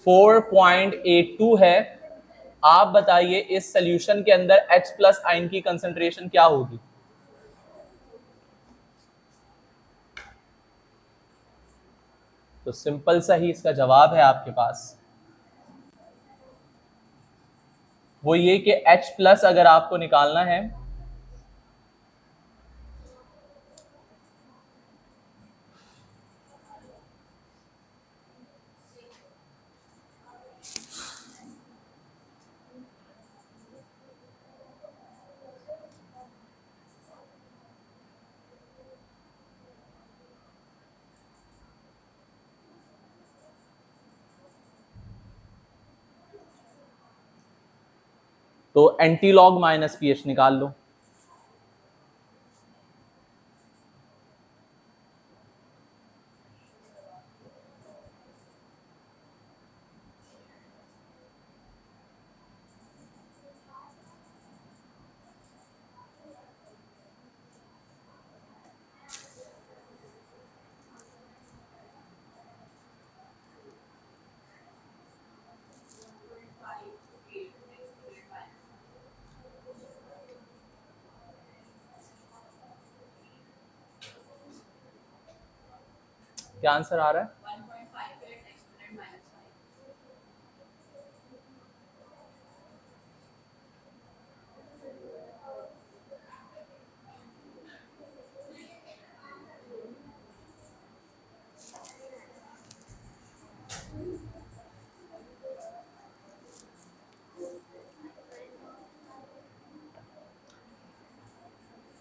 4.82 है। आप बताइए इस सोल्यूशन के अंदर H प्लस आयन की कंसंट्रेशन क्या होगी? तो सिंपल सा ही इसका जवाब है आपके पास, वो ये कि H प्लस अगर आपको निकालना है तो एंटी लॉग माइनस पीएच निकाल लो। क्या आंसर आ रहा है?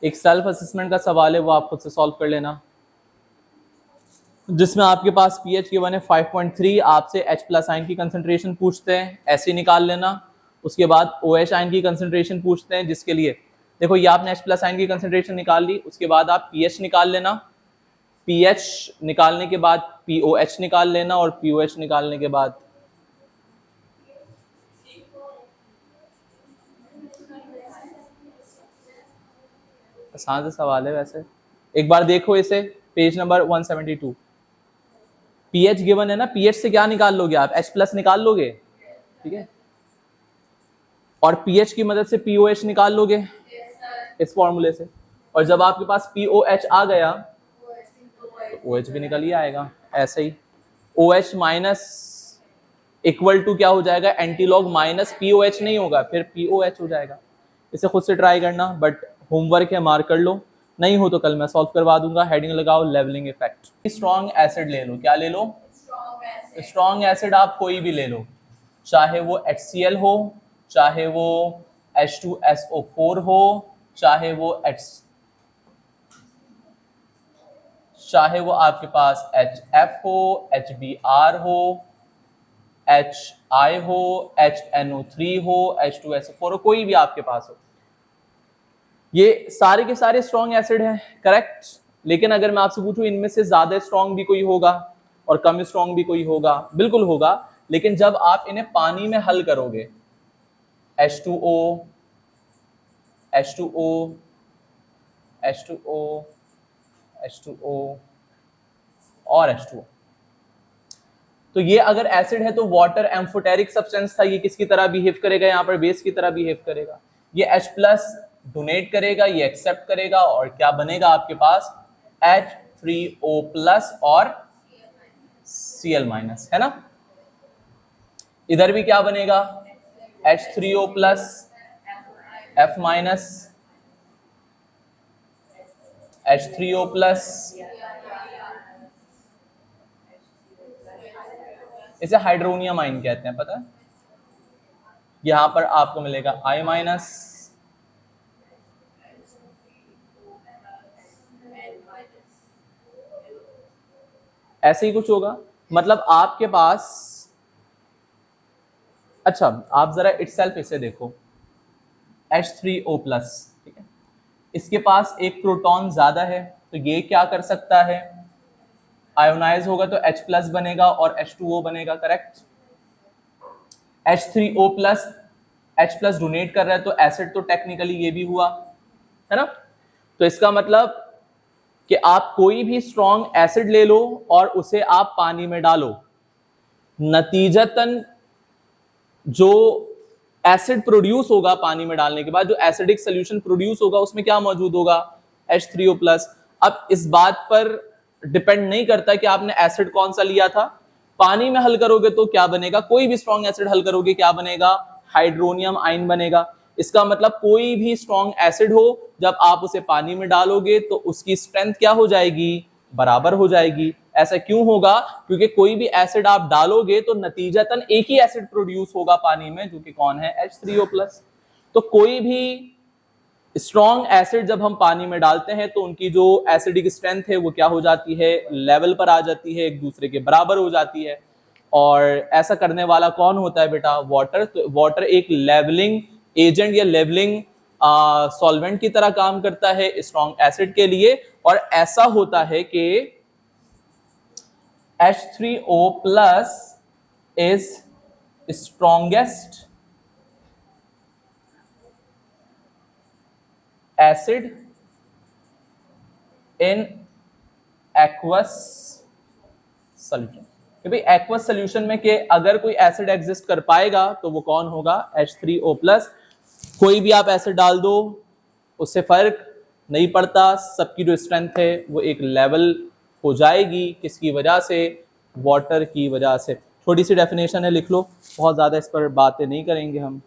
एक सेल्फ असेसमेंट का सवाल है, वो आप खुद से सॉल्व कर लेना, जिसमें आपके पास पीएच गिवन है 5.3, आपसे H प्लस आयन की कंसंट्रेशन पूछते हैं, ऐसे निकाल लेना। उसके बाद OH आयन की कंसंट्रेशन पूछते हैं, जिसके लिए देखो ये आपने H प्लस आयन की कंसंट्रेशन निकाल ली, उसके बाद आप पीएच निकाल लेना, पीएच निकालने के बाद POH निकाल लेना, और POH निकालने के बाद आसान सा सवाल है वैसे, एक बार देखो इसे, पेज नंबर 172। पीएच गिवन है ना, पीएच से क्या निकाल लोगे आप? H प्लस निकाल लोगे, ठीक है, और पीएच की मदद से POH निकाल लोगे इस फॉर्मूले से, और जब आपके पास POH आ गया तो OH भी निकल ही आएगा। ऐसे ही OH माइनस इक्वल टू क्या हो जाएगा? एंटी लॉग माइनस POH नहीं होगा, फिर POH हो जाएगा। इसे खुद से ट्राई करना, बट होमवर्क है, मार्क कर लो, नहीं हो तो कल मैं सॉल्व करवा दूंगा। हेडिंग लगाओ लेवलिंग इफेक्ट। स्ट्रॉन्ग एसिड ले लो, क्या ले लो? स्ट्रॉन्ग एसिड आप कोई भी ले लो, चाहे वो HCl हो, चाहे वो H2SO4 हो, चाहे वो आपके पास HF हो, HBr हो, HI हो, HNO3 हो, H2SO4 हो, कोई भी आपके पास हो, ये सारे के सारे स्ट्रॉन्ग एसिड हैं, करेक्ट। लेकिन अगर मैं आपसे पूछूं इनमें से ज्यादा स्ट्रॉन्ग भी कोई होगा और कम स्ट्रॉन्ग भी कोई होगा? बिल्कुल होगा, लेकिन जब आप इन्हें पानी में हल करोगे, H2O, H2O, H2O, H2O और H2O, तो ये अगर एसिड है तो वाटर एम्फोटेरिक सब्सटेंस था, ये किसकी तरह बिहेव करेगा? यहाँ पर बेस की तरह बिहेव करेगा। ये H प्लस डोनेट करेगा, ये एक्सेप्ट करेगा, और क्या बनेगा आपके पास? H3O प्लस और Cl माइनस, है ना। इधर भी क्या बनेगा? H3O plus F minus, H3O plus, इसे हाइड्रोनियम आयन कहते हैं, पता है। यहां पर आपको मिलेगा I माइनस, ऐसे ही कुछ होगा। मतलब आपके पास, अच्छा आप जरा इटसेल्फ इसे देखो, H3O प्लस, ठीक है, इसके पास एक प्रोटॉन ज्यादा है, तो ये क्या कर सकता है? आयोनाइज होगा तो H प्लस बनेगा और H2O बनेगा, correct. H3O plus H plus donate कर रहा है तो एसिड तो टेक्निकली ये भी हुआ, है ना। तो इसका मतलब कि आप कोई भी स्ट्रॉन्ग एसिड ले लो और उसे आप पानी में डालो, नतीजतन जो एसिड प्रोड्यूस होगा पानी में डालने के बाद, जो एसिडिक सोल्यूशन प्रोड्यूस होगा उसमें क्या मौजूद होगा, H3O+। अब इस बात पर डिपेंड नहीं करता कि आपने एसिड कौन सा लिया था, पानी में हल करोगे तो क्या बनेगा, कोई भी स्ट्रॉन्ग एसिड हल करोगे क्या बनेगा, हाइड्रोनियम आयन बनेगा। इसका मतलब कोई भी स्ट्रॉन्ग एसिड हो, जब आप उसे पानी में डालोगे तो उसकी स्ट्रेंथ क्या हो जाएगी, बराबर हो जाएगी। ऐसा क्यों होगा, क्योंकि कोई भी एसिड आप डालोगे तो नतीजतन एक ही एसिड प्रोड्यूस होगा पानी में, जो कि कौन है, H3O+। तो कोई भी स्ट्रॉन्ग एसिड जब हम पानी में डालते हैं तो उनकी जो एसिडिक स्ट्रेंथ है वो क्या हो जाती है, लेवल पर आ जाती है, एक दूसरे के बराबर हो जाती है। और ऐसा करने वाला कौन होता है बेटा, वाटर। तो वाटर एक लेवलिंग एजेंट या लेवलिंग सॉल्वेंट की तरह काम करता है स्ट्रॉन्ग एसिड के लिए। और ऐसा होता है कि H3O+ is strongest acid in aqueous solution। कि भाई एक्वस सोल्यूशन में कि अगर कोई एसिड एग्जिस्ट कर पाएगा तो वो कौन होगा, H3O+। कोई भी आप एसिड डाल दो उससे फर्क नहीं पड़ता, सबकी जो स्ट्रेंथ है वो एक लेवल हो जाएगी। किसकी वजह से, वाटर की वजह से। छोटी सी डेफिनेशन है, लिख लो, बहुत ज्यादा इस पर बातें नहीं करेंगे हम।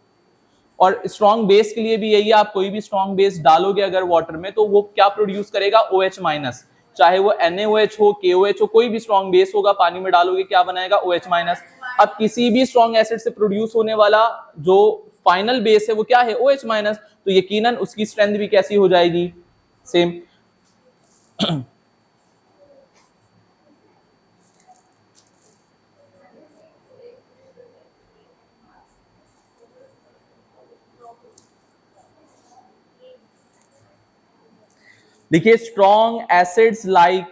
और स्ट्रॉन्ग बेस के लिए भी यही है, आप कोई भी स्ट्रॉन्ग बेस डालोगे अगर वाटर में तो वो क्या प्रोड्यूस करेगा, OH-, चाहे वो NaOH हो, KOH हो, कोई भी स्ट्रॉन्ग बेस होगा पानी में डालोगे क्या बनाएगा, OH-। अब किसी भी स्ट्रॉन्ग एसिड से प्रोड्यूस होने वाला जो फाइनल बेस है वो क्या है, OH-, तो यकीनन उसकी स्ट्रेंथ भी कैसी हो जाएगी, सेम। देखिए strong acids like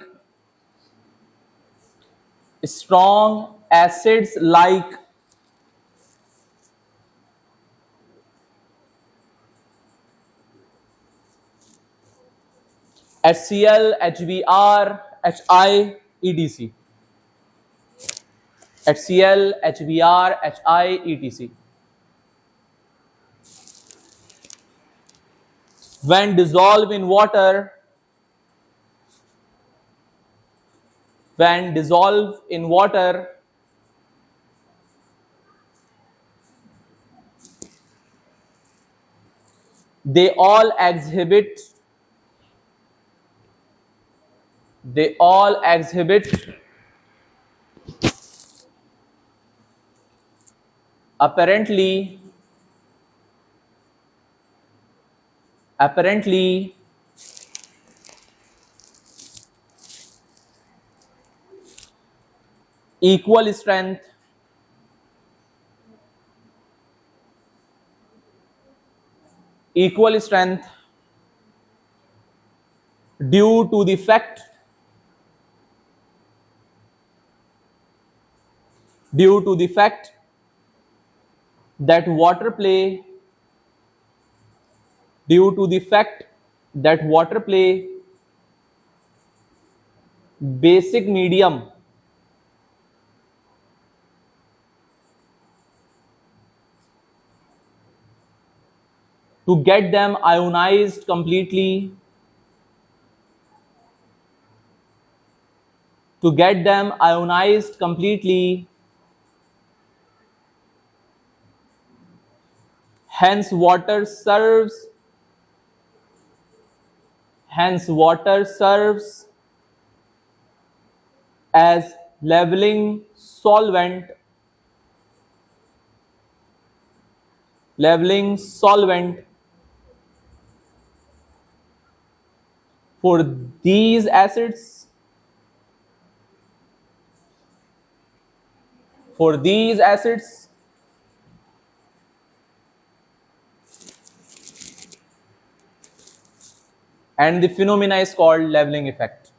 HCl, HBr, HI, ETC। HCl, HBr, HI, ETC। When dissolved in water, they all exhibit apparently equal strength due to the fact that water play basic medium to get them ionized completely, hence water serves as leveling solvent for these acids and the phenomena is called leveling effect।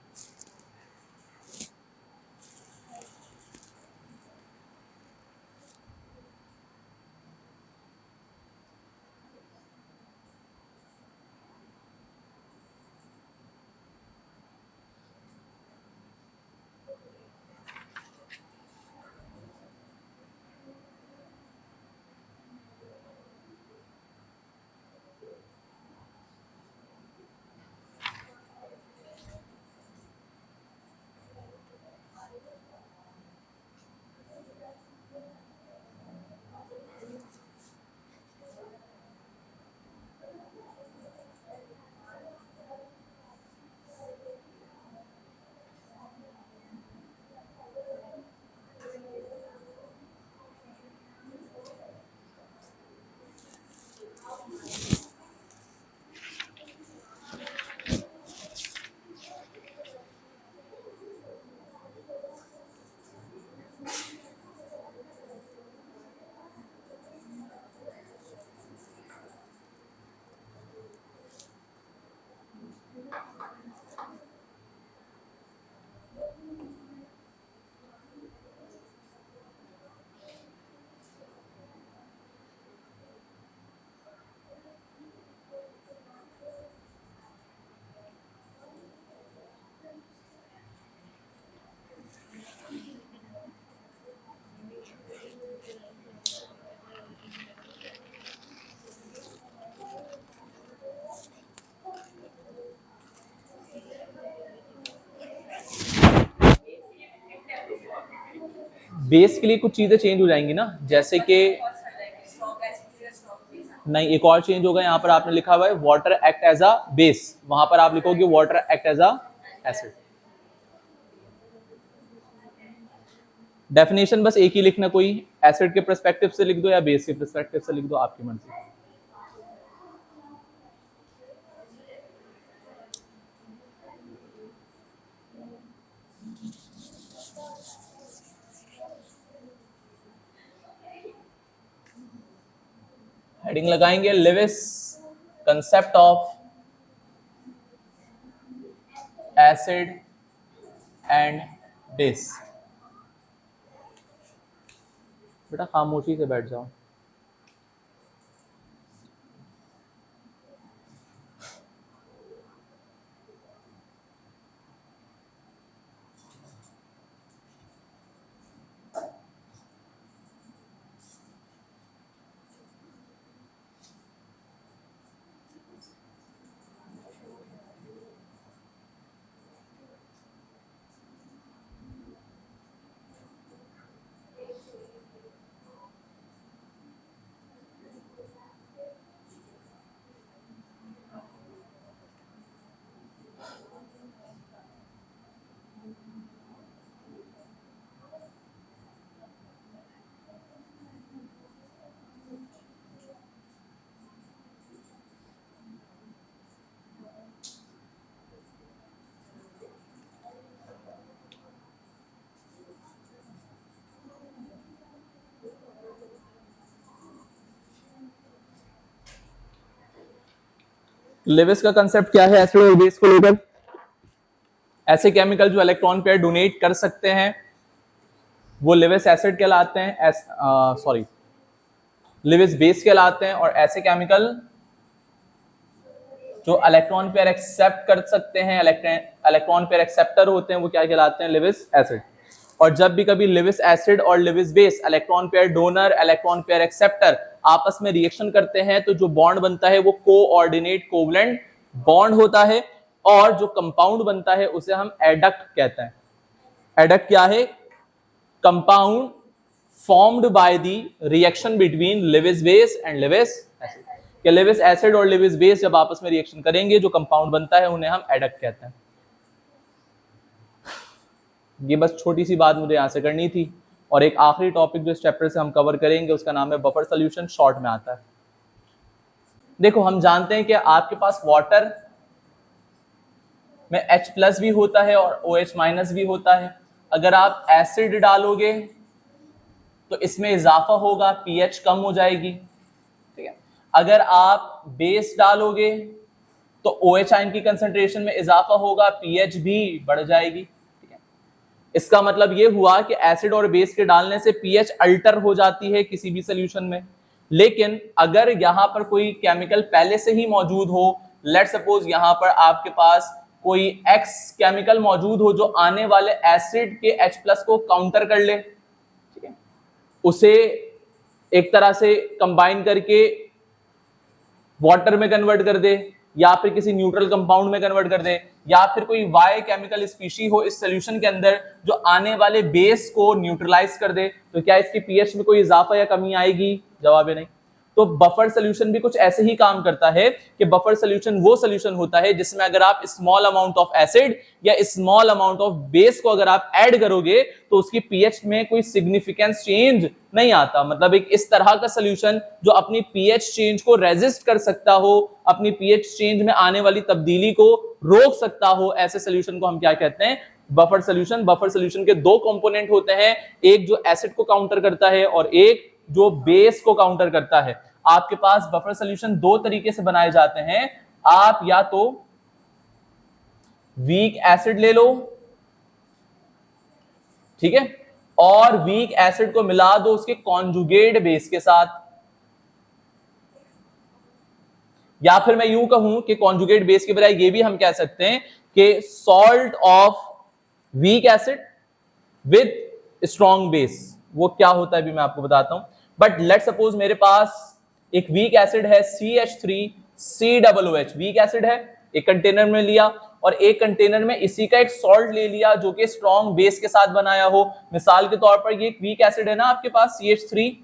Base के लिए कुछ चीजें change हो जाएंगी ना, जैसे कि नहीं, एक और चेंज होगा। यहाँ पर आपने लिखा हुआ है water act as a base, वहां पर आप लिखोगे water act as a acid. Definition बस एक ही लिखना, कोई एसिड के पर्सपेक्टिव से लिख दो या बेस के पर्सपेक्टिव से लिख दो, आपकी मर्जी। हेडिंग लगाएंगे Lewis concept of acid and base. बेटा खामोशी से बैठ जाओ। लिविस का कंसेप्ट क्या है एसिड और बेस को लेकर? ऐसे केमिकल जो इलेक्ट्रॉन पेयर डोनेट कर सकते हैं वो लिविस एसिड कहलाते हैं, सॉरी लिविस बेस कहलाते हैं, और ऐसे केमिकल जो इलेक्ट्रॉन पेयर एक्सेप्ट कर सकते हैं, इलेक्ट्रॉन पेयर एक्सेप्टर होते हैं, वो क्या कहलाते हैं? Lewis acid. और जब भी कभी लिविस एसिड और Lewis base, electron pair donor, electron pair acceptor आपस में रिएक्शन करते हैं तो जो बॉन्ड बनता है वो कोऑर्डिनेट कोवलेंट बॉन्ड होता है, और जो कंपाउंड बनता है उसे हम एडक्ट कहते हैं। एडक्ट क्या है? Compound formed by the reaction between Lewis base and Lewis acid. कि लिविस एसिड और लिविस बेस जब आपस में रिएक्शन करेंगे जो कंपाउंड बनता है उन्हें हम एडक्ट कहते हैं। ये बस छोटी सी बात मुझे यहां से करनी थी। और एक आखिरी टॉपिक जो इस चैप्टर से हम कवर करेंगे उसका नाम है बफर सॉल्यूशन, शॉर्ट में आता है। देखो हम जानते हैं कि आपके पास वाटर में H+ भी होता है और OH- भी होता है। अगर आप एसिड डालोगे तो इसमें इजाफा होगा, pH कम हो जाएगी, ठीक है। अगर आप बेस डालोगे तो OH आयन की कंसंट्रेशन में इजाफा होगा, pH भी बढ़ जाएगी, ठीक है। इसका मतलब ये हुआ कि एसिड और बेस के डालने से pH अल्टर हो जाती है किसी भी सोल्यूशन में। लेकिन अगर यहां पर कोई केमिकल पहले से ही मौजूद हो, लेट सपोज यहां पर आपके पास कोई X केमिकल मौजूद हो जो आने वाले एसिड के H+ को काउंटर कर ले, ठीक है, उसे एक तरह से कंबाइन करके वाटर में कन्वर्ट कर दे, या फिर किसी न्यूट्रल कंपाउंड में कन्वर्ट कर दे, या फिर कोई Y केमिकल स्पीशी हो इस सॉल्यूशन के अंदर जो आने वाले बेस को न्यूट्रलाइज कर दे, तो क्या इसकी pH में कोई इजाफा या कमी आएगी? जवाब है नहीं। तो बफर सॉल्यूशन भी कुछ ऐसे ही काम करता है कि बफर सॉल्यूशन वो सॉल्यूशन होता है जिसमें अगर आप स्मॉल अमाउंट ऑफ एसिड या स्मॉल अमाउंट ऑफ बेस को अगर आप ऐड करोगे तो उसकी pH में कोई सिग्निफिकेंस चेंज नहीं आता। मतलब एक इस तरह का सॉल्यूशन जो अपनी pH चेंज को रेजिस्ट कर सकता हो, अपनी pH चेंज में आने वाली तब्दीली को रोक सकता हो, ऐसे सॉल्यूशन को हम क्या कहते हैं? Buffer solution. बफर सॉल्यूशन के दो कंपोनेंट होते हैं, एक जो एसिड को काउंटर करता है और एक जो बेस को काउंटर करता है। आपके पास बफर सॉल्यूशन दो तरीके से बनाए जाते हैं। आप या तो वीक एसिड ले लो, ठीक है, और वीक एसिड को मिला दो उसके कॉन्जुगेट बेस के साथ, या फिर मैं यूं कहूं कि कॉन्जुगेट बेस के बजाय ये भी हम कह सकते हैं कि salt of weak acid with strong base. वो क्या होता है भी मैं आपको बताता हूं। बट लेट सपोज मेरे पास एक वीक एसिड है CH3COOH, वीक एसिड है, एक कंटेनर में लिया और एक कंटेनर में इसी का एक सॉल्ट ले लिया जो कि स्ट्रॉन्ग बेस के साथ बनाया हो। मिसाल के तौर पर ये एक वीक एसिड है ना आपके पास, CH3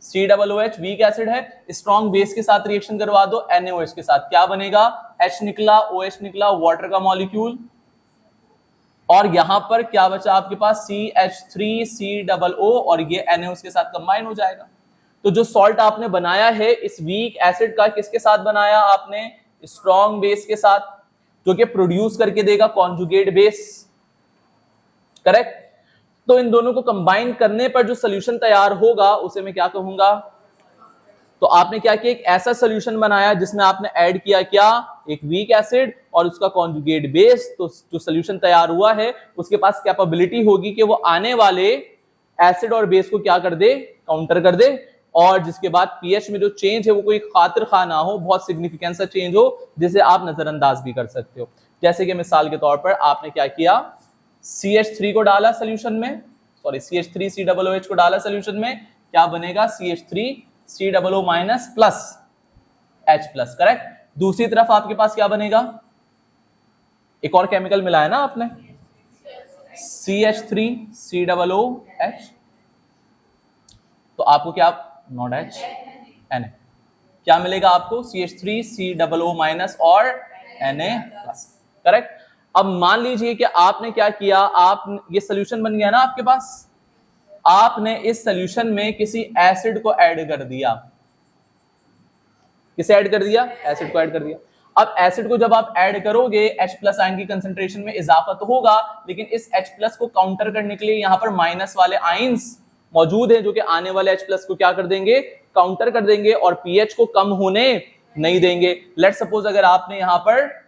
COOH वीक एसिड है, स्ट्रॉन्ग बेस के साथ रिएक्शन करवा दो NaOH के साथ, क्या बनेगा, H निकला, OH निकला, वाटर का मॉलिक्यूल, और यहां पर क्या बचा आपके पास, CH3COO, और ये NaOH के साथ कंबाइन हो जाएगा। तो जो सॉल्ट आपने बनाया है इस वीक एसिड का, किसके साथ बनाया आपने, स्ट्रॉन्ग बेस के साथ, जो कि प्रोड्यूस करके देगा कॉन्जुगेट बेस, करेक्ट। तो इन दोनों को कंबाइन करने पर जो सोल्यूशन तैयार होगा उसे मैं क्या कहूंगा, तो आपने क्या किया, एक ऐसा सोल्यूशन बनाया जिसमें आपने ऐड किया क्या, एक वीक एसिड और उसका कॉन्जुगेट बेस। तो जो सोल्यूशन तैयार हुआ है उसके पास कैपेबिलिटी होगी कि वो आने वाले एसिड और बेस को क्या कर दे, काउंटर कर दे, और जिसके बाद पीएच में जो चेंज है वो कोई खातिर खा ना हो, बहुत सिग्निफिकेंट सा चेंज हो जिसे आप नजरअंदाज भी कर सकते हो। जैसे कि मिसाल के तौर पर आपने क्या किया, CH3 को डाला सोल्यूशन में, सॉरी CH3COOH को डाला सोल्यूशन में, क्या बनेगा, CH3COO minus plus H plus, correct. दूसरी तरफ आपके पास क्या बनेगा, एक और केमिकल मिला है ना आपने, CH3COOH, तो आपको क्या, नॉट H, Na, क्या मिलेगा आपको, CH3COO माइनस और Na प्लस, करेक्ट। अब मान लीजिए कि आपने क्या किया, आप ये सोल्यूशन बन गया ना आपके पास, आपने इस सोल्यूशन में किसी एसिड को ऐड कर दिया, किसे ऐड कर दिया, एसिड को ऐड कर दिया। अब एसिड को जब आप ऐड करोगे H प्लस आयन की कंसंट्रेशन में इजाफा तो होगा, लेकिन इस H प्लस को काउंटर करने के लिए यहां पर माइनस वाले आयंस मौजूद है जो कि आने वाले H प्लस को क्या कर देंगे, काउंटर कर देंगे और पीएच को कम होने नहीं देंगे। लेट सपोज अगर आपने यहां पर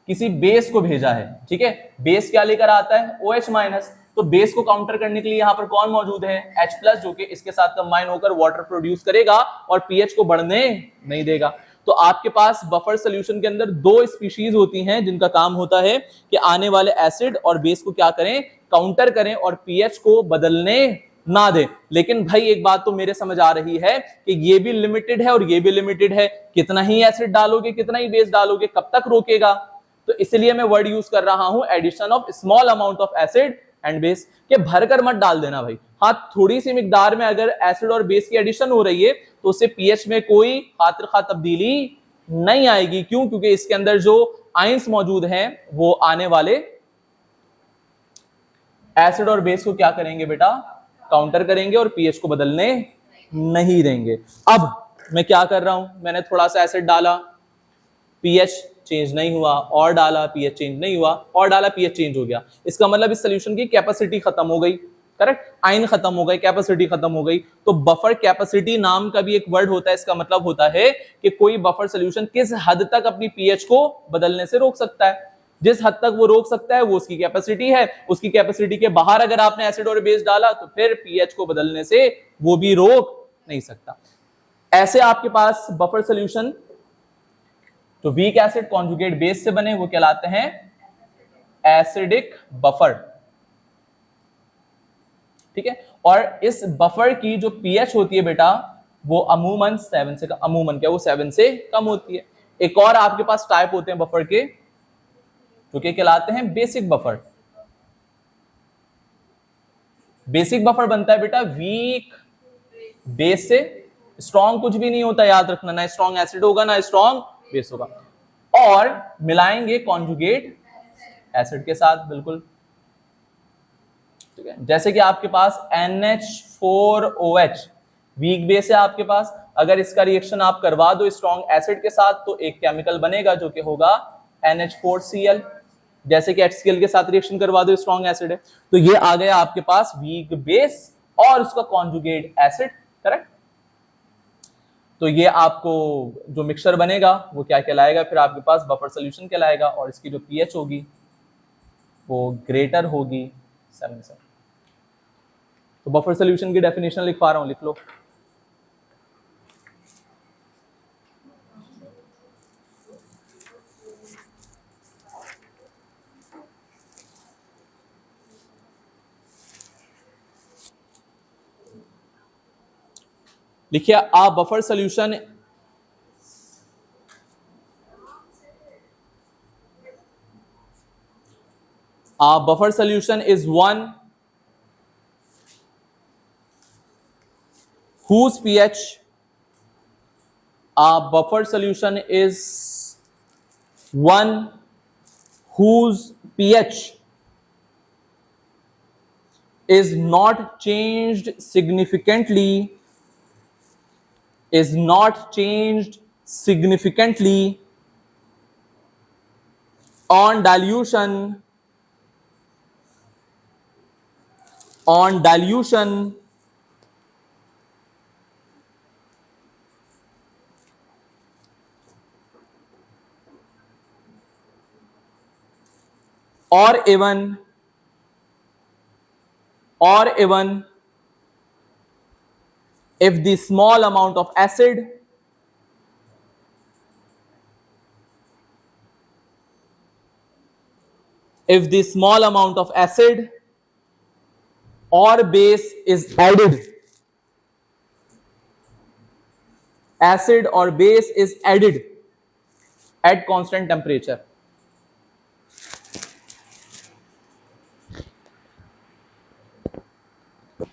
किसी बेस को भेजा है, ठीक है, बेस क्या लेकर आता है, OH माइनस, तो बेस को काउंटर करने के लिए यहां पर कौन मौजूद है, H प्लस, जो कि इसके साथ कंबाइन होकर वाटर प्रोड्यूस करेगा और पीएच को बढ़ने नहीं देगा। तो आपके पास बफर सोल्यूशन के अंदर दो स्पीशीज होती हैं जिनका काम होता है कि आने वाले एसिड और बेस को क्या करें, काउंटर करें और पीएच को बदलने ना दे। लेकिन भाई एक बात तो मेरे समझ आ रही है कि ये भी लिमिटेड है और ये भी लिमिटेड है, कितना ही एसिड डालोगे, कितना ही बेस डालोगे, कब तक रोकेगा। तो इसलिए मैं वर्ड यूज कर रहा हूं addition of small amount of acid and base, के भरकर मत डाल देना भाई, हाँ थोड़ी सी मिकदार में अगर एसिड और बेस की एडिशन हो रही है तो उससे पीएच में कोई खातिर खा तब्दीली नहीं आएगी। क्यों, क्योंकि इसके अंदर जो आयंस मौजूद हैं वो आने वाले एसिड और बेस को क्या करेंगे बेटा, काउंटर करेंगे और पीएच को बदलने नहीं देंगे। अब मैं क्या कर रहा हूं, मैंने थोड़ा सा एसिड डाला, पीएच चेंज नहीं हुआ, और डाला पीएच चेंज नहीं हुआ, और डाला पीएच चेंज हो गया। इसका मतलब इस सोल्यूशन की कैपेसिटी खत्म हो गई, करेक्ट, आयन खत्म हो गई, कैपेसिटी खत्म हो गई। तो बफर कैपेसिटी नाम का भी एक वर्ड होता है, इसका मतलब होता है कि कोई बफर सोल्यूशन किस हद तक अपनी पीएच को बदलने से रोक सकता है। जिस हद तक वो रोक सकता है वो उसकी कैपेसिटी है, उसकी कैपेसिटी के बाहर अगर आपने एसिड और बेस डाला तो फिर पीएच को बदलने से वो भी रोक नहीं सकता। ऐसे आपके पास बफर सोल्यूशन तो वीक एसिड कॉन्जुगेट बेस से बने वो कहलाते हैं एसिडिक बफर, ठीक है। और इस बफर की जो पीएच होती है बेटा वो अमूमन 7 से, अमूमन क्या, वो 7 से कम होती है। एक और आपके पास टाइप होते हैं बफर के जो कि कहलाते हैं बेसिक बफर। बेसिक बफर बनता है बेटा वीक बेस से, स्ट्रॉन्ग कुछ भी नहीं होता, याद रखना, ना स्ट्रॉन्ग एसिड होगा ना स्ट्रॉन्ग बेस होगा, और मिलाएंगे कॉन्जुगेट एसिड के साथ, बिल्कुल ठीक है। जैसे कि आपके पास NH4OH वीक बेस है आपके पास, अगर इसका रिएक्शन आप करवा दो स्ट्रॉन्ग एसिड के साथ तो एक केमिकल बनेगा जो कि होगा NH4Cl। जैसे कि HCl के साथ रिएक्शन करवा दो स्ट्रॉन्ग एसिड है, तो ये आ गया आपके पास वीक बेस और उसका कॉन्जुगेट एसिड, करेक्ट। तो ये आपको जो मिक्सचर बनेगा वो क्या कहलाएगा, फिर आपके पास बफर सोल्यूशन कहलाएगा, और इसकी जो पीएच होगी वो ग्रेटर होगी 7 से। तो बफर सोल्यूशन की डेफिनेशन लिख पा रहा हूं, लिख लो। लिखिए a buffer solution A buffer solution is one whose pH, a buffer solution is one whose pH is not changed significantly, is not changed significantly on dilution, on dilution, or even if the small amount of acid or base is added, acid or base is added at constant temperature.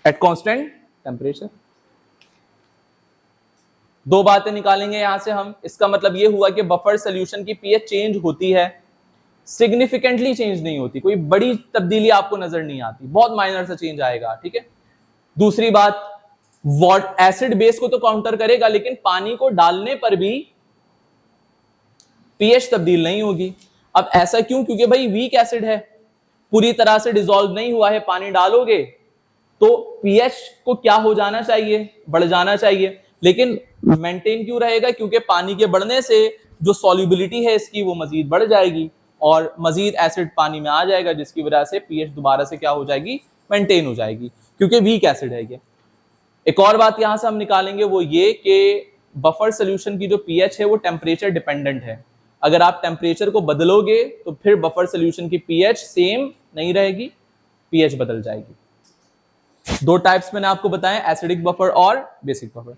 At constant temperature. दो बातें निकालेंगे यहां से हम. इसका मतलब ये हुआ कि बफर सोल्यूशन की पीएच चेंज होती है, सिग्निफिकेंटली चेंज नहीं होती, कोई बड़ी तब्दीली आपको नजर नहीं आती, बहुत माइनर सा चेंज आएगा. ठीक है. दूसरी बात, एसिड बेस को तो काउंटर करेगा, लेकिन पानी को डालने पर भी पीएच तब्दील नहीं होगी. अब ऐसा क्यों? क्योंकि भाई वीक एसिड है, पूरी तरह से डिसॉल्व नहीं हुआ है. पानी डालोगे तो पीएच को क्या हो जाना चाहिए? बढ़ जाना चाहिए. लेकिन मेंटेन क्यों रहेगा? क्योंकि पानी के बढ़ने से जो सॉल्युबिलिटी है इसकी वो मजीद बढ़ जाएगी और मजीद एसिड पानी में आ जाएगा, जिसकी वजह से पीएच दोबारा से क्या हो जाएगी? मेंटेन हो जाएगी, क्योंकि वीक एसिड है ये. एक और बात यहां से हम निकालेंगे वो ये कि बफर सोल्यूशन की जो पीएच है वो टेम्परेचर डिपेंडेंट है. अगर आप टेम्परेचर को बदलोगे तो फिर बफर सोल्यूशन की पीएच सेम नहीं रहेगी, पीएच बदल जाएगी. दो टाइप्स मैंने आपको बताए, एसिडिक बफर और बेसिक बफर.